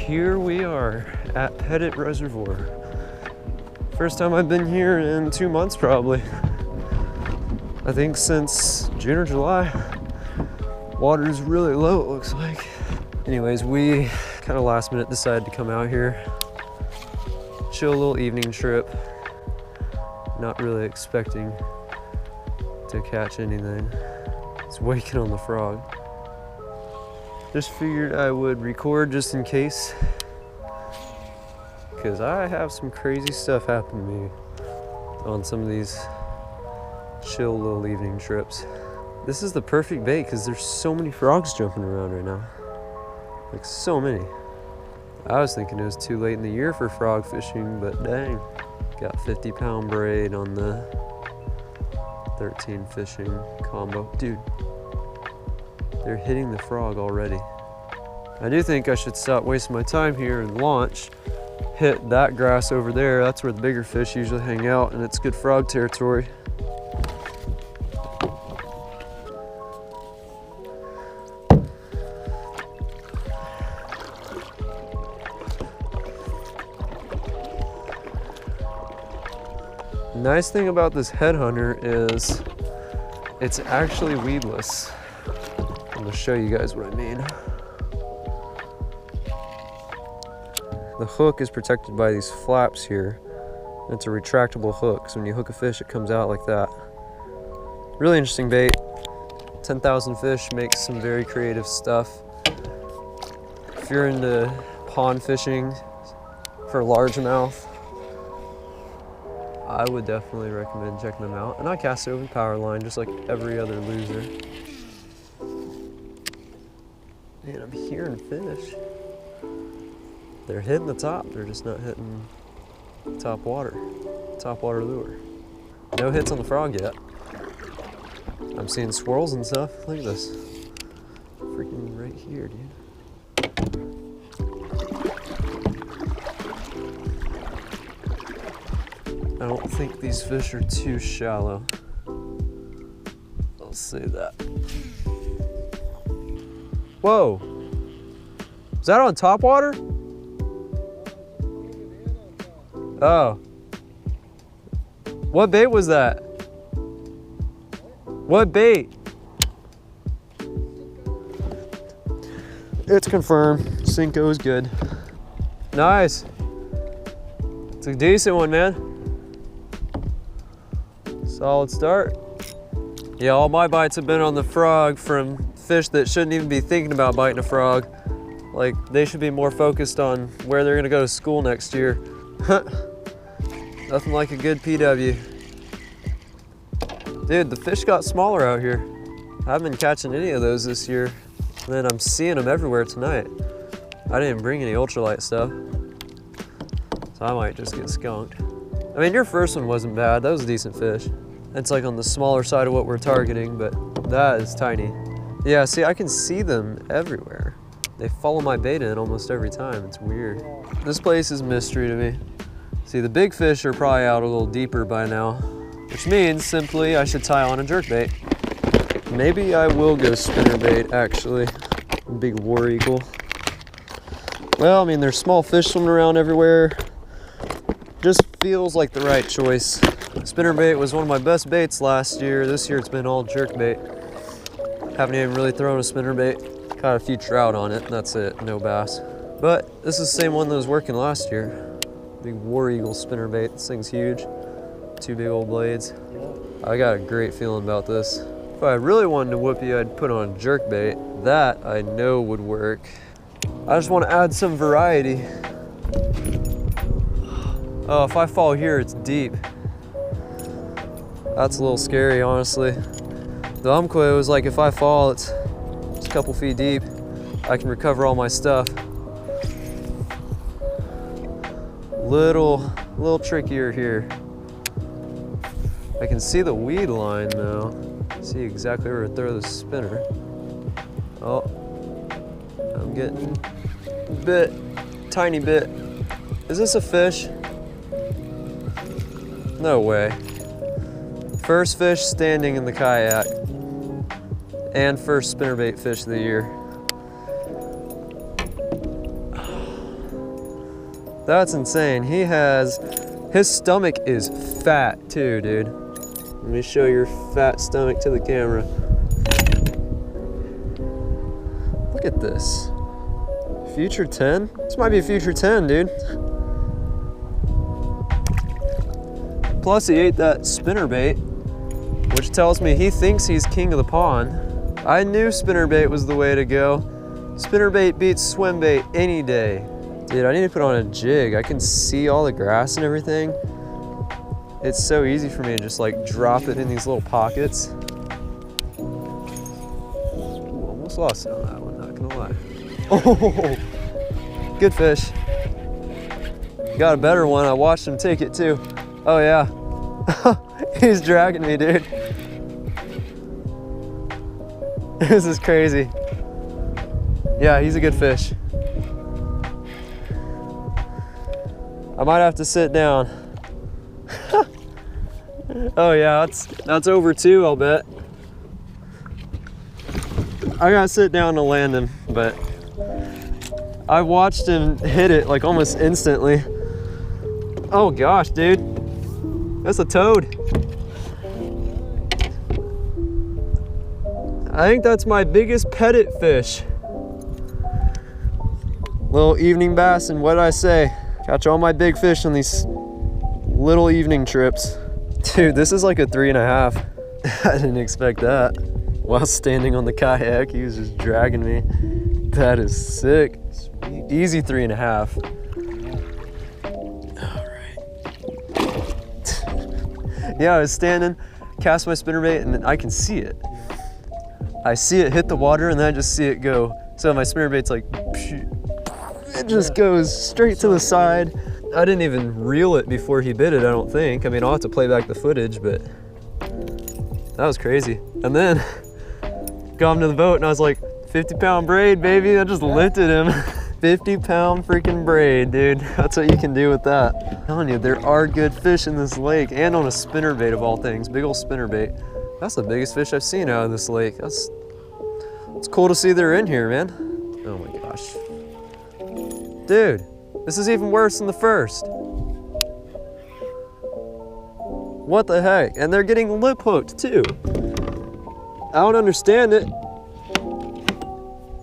here we are at Pettit Reservoir. First time I've been here in 2 months probably. I think since June or July. Water's really low, it looks like. Anyways, we kind of last minute decided to come out here. Chill a little evening trip. Not really expecting to catch anything. It's waking on the frog. Just figured I would record just in case, because I have some crazy stuff happen to me on some of these chill little evening trips. This is the perfect bait because there's so many frogs jumping around right now. Like so many. I was thinking it was too late in the year for frog fishing, but dang. Got 50-pound braid on the 13 fishing combo. Dude, they're hitting the frog already. I do think I should stop wasting my time here and launch, hit that grass over there. That's where the bigger fish usually hang out, and it's good frog territory. The nice thing about this headhunter is it's actually weedless. I'm gonna show you guys what I mean. The hook is protected by these flaps here. It's a retractable hook, so when you hook a fish, it comes out like that. Really interesting bait. 10,000 Fish makes some very creative stuff. If you're into pond fishing for largemouth, I would definitely recommend checking them out. And I cast it over the power line just like every other loser. Man, I'm hearing fish. They're hitting the top, they're just not hitting top water lure. No hits on the frog yet. I'm seeing swirls and stuff. Look at this. Freaking right here, dude. I don't think these fish are too shallow. I'll say that. Whoa! Is that on top water? Oh. What bait was that? What bait? It's confirmed. Cinco is good. Nice. It's a decent one, man. Solid start. Yeah, all my bites have been on the frog from fish that shouldn't even be thinking about biting a frog. Like, they should be more focused on where they're gonna go to school next year. Nothing like a good PW. Dude, the fish got smaller out here. I haven't been catching any of those this year. And then I'm seeing them everywhere tonight. I didn't bring any ultralight stuff, so I might just get skunked. I mean, your first one wasn't bad. That was a decent fish. It's like on the smaller side of what we're targeting, but that is tiny. Yeah, see, I can see them everywhere. They follow my bait in almost every time. It's weird. This place is mystery to me. See, the big fish are probably out a little deeper by now, which means simply I should tie on a jerkbait. Maybe I will go spinnerbait, actually. Big war eagle. Well, I mean, there's small fish swimming around everywhere. Just feels like the right choice. Spinnerbait was one of my best baits last year. This year it's been all jerkbait. Haven't even really thrown a spinnerbait. Caught a few trout on it, that's it, no bass. But this is the same one that was working last year. Big war eagle spinnerbait, this thing's huge. 2 big old blades. I got a great feeling about this. If I really wanted to whoop you, I'd put on jerkbait. That I know would work. I just want to add some variety. Oh, if I fall here, it's deep. That's a little scary, honestly. The Umpqua was like, if I fall, it's a couple feet deep. I can recover all my stuff. Little trickier here. I can see the weed line though. See exactly where to throw the spinner. Oh, I'm getting bit, tiny bit. Is this a fish? No way. First fish standing in the kayak and first spinnerbait fish of the year. That's insane. His stomach is fat too, dude. Let me show your fat stomach to the camera. Look at this. Future 10? This might be a future 10, dude. Plus he ate that spinnerbait, which tells me he thinks he's king of the pond. I knew spinnerbait was the way to go. Spinnerbait beats swim bait any day. Dude, I need to put on a jig. I can see all the grass and everything. It's so easy for me to just like drop it in these little pockets. Ooh, almost lost it on that one, not gonna lie. Oh, good fish. Got a better one. I watched him take it too. Oh yeah. He's dragging me, dude. This is crazy. Yeah, he's a good fish. I might have to sit down. Oh yeah, that's over 2, I'll bet. I gotta sit down to land him, but I watched him hit it like almost instantly. Oh gosh, dude. That's a toad. I think that's my biggest pettit fish. Little evening bass, and what did I say? Catch all my big fish on these little evening trips. Dude, this is like a 3.5. I didn't expect that. While standing on the kayak, he was just dragging me. That is sick. Sweet. Easy 3.5. All right. Yeah, I was standing, cast my spinnerbait, and then I can see it. I see it hit the water, and then I just see it go. So my spinnerbait's like, it just goes straight to the side. I didn't even reel it before he bit it, I don't think. I mean, I'll have to play back the footage, but that was crazy. And then got him to the boat and I was like, 50-pound braid, baby. I just lifted him. 50-pound freaking braid, dude. That's what you can do with that. I'm telling you, there are good fish in this lake, and on a spinnerbait of all things, big old spinnerbait. That's the biggest fish I've seen out of this lake. It's cool to see they're in here, man. Oh my gosh. Dude, this is even worse than the first. What the heck? And they're getting lip hooked too. I don't understand it.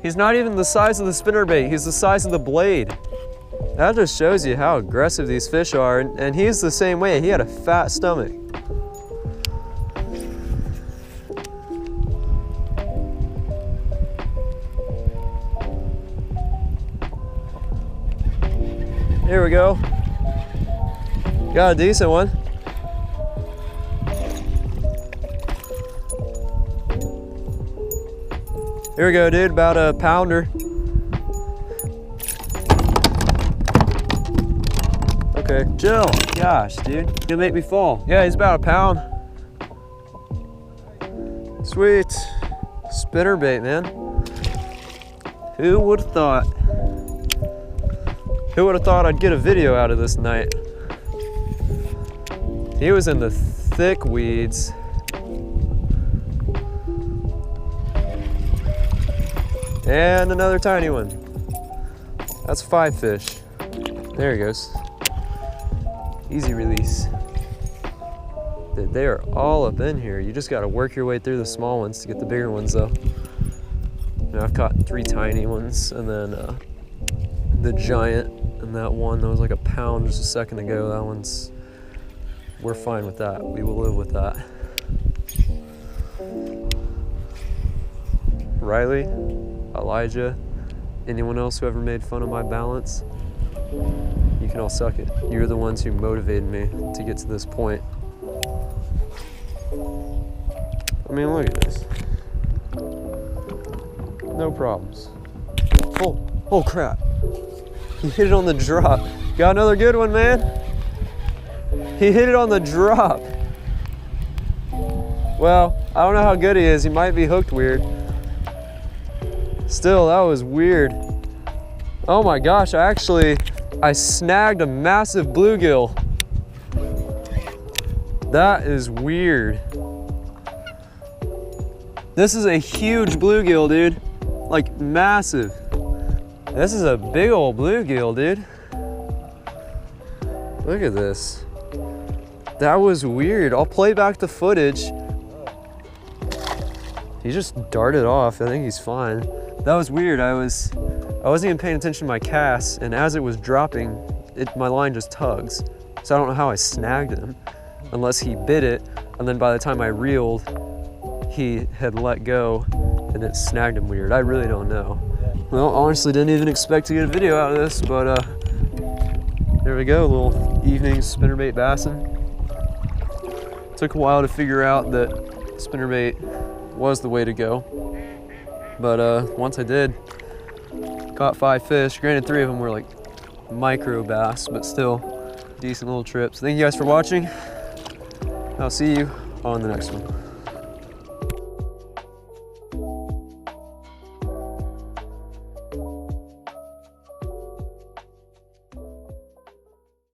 He's not even the size of the spinnerbait. He's the size of the blade. That just shows you how aggressive these fish are. And he's the same way. He had a fat stomach. Here we go. Got a decent one. Here we go, dude, about a pounder. Okay, chill. Gosh, dude, you're gonna make me fall. Yeah, he's about a pound. Sweet. Spinnerbait, man. Who would have thought? Who would have thought I'd get a video out of this night? He was in the thick weeds. And another tiny one. That's 5 fish. There he goes. Easy release. Dude, they are all up in here. You just gotta work your way through the small ones to get the bigger ones though. You know, I've caught 3 tiny ones and then the giant, and that one that was like a pound just a second ago. That one's, we're fine with that. We will live with that. Riley, Elijah, anyone else who ever made fun of my balance, you can all suck it. You're the ones who motivated me to get to this point. I mean, look at this. No problems. Oh crap. He hit it on the drop. Got another good one, man. He hit it on the drop. Well, I don't know how good he is. He might be hooked weird. Still, that was weird. Oh my gosh, I snagged a massive bluegill. That is weird. This is a huge bluegill, dude. Like massive. This is a big old bluegill, dude. Look at this. That was weird. I'll play back the footage. He just darted off. I think he's fine. That was weird. I wasn't even paying attention to my cast, and as it was dropping, my line just tugs. So I don't know how I snagged him, unless he bit it, and then by the time I reeled, he had let go, and it snagged him weird. I really don't know. Well, honestly, didn't even expect to get a video out of this, but there we go, a little evening spinnerbait bassing. Took a while to figure out that spinnerbait was the way to go, but once I did, caught 5 fish. Granted, 3 of them were like micro bass, but still decent little trips. Thank you guys for watching. I'll see you on the next one.